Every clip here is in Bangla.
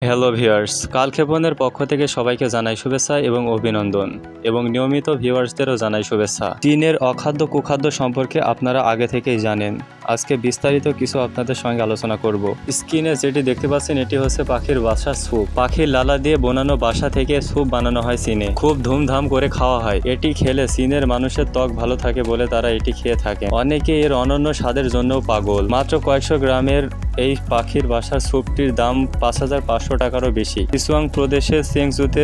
হ্যালো ভিউয়ার্স, কালক্ষেপণের পক্ষ থেকে সবাইকে জানাই শুভেচ্ছা এবং অভিনন্দন এবং নিয়মিত ভিউয়ার্সদেরও জানাই শুভেচ্ছা। চীনের অখাদ্য কুখাদ্য সম্পর্কে আপনারা আগে থেকেই জানেন। আজকে বিস্তারিত কিছু আপনাদের সঙ্গে আলোচনা করব। স্ক্রিনে যেটি দেখতে পাচ্ছেন এটি হচ্ছে পাখির বাসার স্যুপ। পাখির লালা দিয়ে বানানো বাসা থেকে স্যুপ বানানো হয় চীনে। খুব ধুমধাম করে খাওয়া হয়। এটি খেলে চীনের মানুষের ত্বক ভালো থাকে বলে তারা এটি খেয়ে থাকে। অনেকে এর অনন্য স্বাদের জন্যও পাগল। মাত্র কয়েকশো গ্রামের এই পাখির বাসার স্যুপটির দাম ৫,৫০০ টাকারও বেশি। কিচুয়াং প্রদেশের চেংজুতে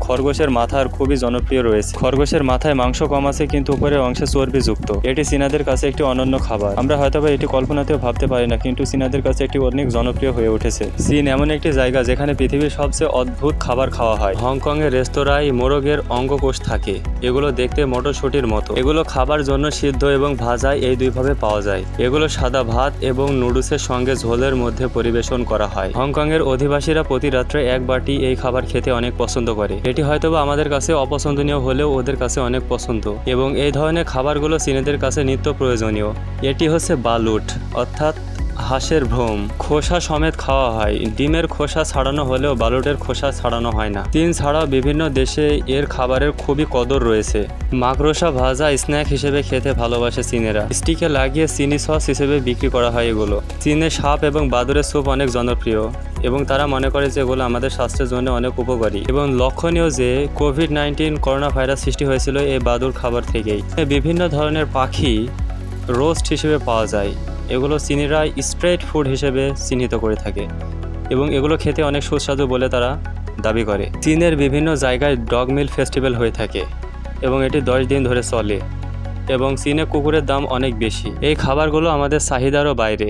খরগোশের মাথার খুবই জনপ্রিয় রয়েছে। খরগোশের মাথায় মাংস কম আছে কিন্তু উপরের অংশে চর্বিযুক্ত। এটি চীনাদের কাছে একটি অনন্য খাবার। আমরা হয়তোবা এটি কল্পনাতেও ভাবতে পারি না, কিন্তু চীনাদের কাছে এটি অনেক জনপ্রিয় হয়ে উঠেছে। চীন এমন একটি জায়গা যেখানে পৃথিবীর সবচেয়ে অদ্ভুত খাবার খাওয়া হয়। হংকংয়ের রেস্তোরাঁয় মোরগের অঙ্গকোষ থাকে। এগুলো দেখতে মটরশুঁটির মতো। এগুলো খাবার জন্য সিদ্ধ এবং ভাজা এই দুইভাবে পাওয়া যায়। এগুলো সাদা ভাত এবং নুডলসের সঙ্গে ঝোলের মধ্যে পরিবেশন করা হয়। হংকংয়ের অধিবাসীরা প্রতি রাত্রে এক বাটি এই খাবার খেতে অনেক পছন্দ করে। এটি হয়তোবা আমাদের কাছে অপছন্দনীয় হলেও ওদের কাছে অনেক পছন্দ, এবং এই ধরনের খাবারগুলো চীনেদের কাছে নিত্য প্রয়োজনীয়। এটি হচ্ছে বালুট, অর্থাৎ হাঁসের ভ্রম। খোসা সমেত খাওয়া হয়। ডিমের খোসা ছাড়ানো হলেও বালুটের খোসা ছাড়ানো হয় না। চীন ছাড়াও বিভিন্ন দেশে এর খাবারের খুবই কদর রয়েছে। মাকড়সা ভাজা স্ন্যাক হিসেবে খেতে ভালোবাসে চীনেরা। স্টিকে লাগিয়ে চিনি সস হিসেবে বিক্রি করা হয় এগুলো। চীনে সাপ এবং বাদুড়ের স্যুপ অনেক জনপ্রিয় এবং তারা মনে করে যে এগুলো আমাদের স্বাস্থ্যের জন্য অনেক উপকারী। এবং লক্ষণীয় যে কোভিড-19 করোনা ভাইরাস সৃষ্টি হয়েছিল এই বাদুড় খাবার থেকেই। বিভিন্ন ধরনের পাখি রোস্ট হিসেবে পাওয়া যায়। এগুলো চীনিরা স্ট্রিট ফুড হিসেবে চিহ্নিত করে থাকে এবং এগুলো খেতে অনেক সুস্বাদু বলে তারা দাবি করে। চীনের বিভিন্ন জায়গায় ডগ মিল ফেস্টিভ্যাল হয়ে থাকে এবং এটি 10 দিন ধরে চলে এবং চীনে কুকুরের দাম অনেক বেশি। এই খাবারগুলো আমাদের চাহিদারও বাইরে।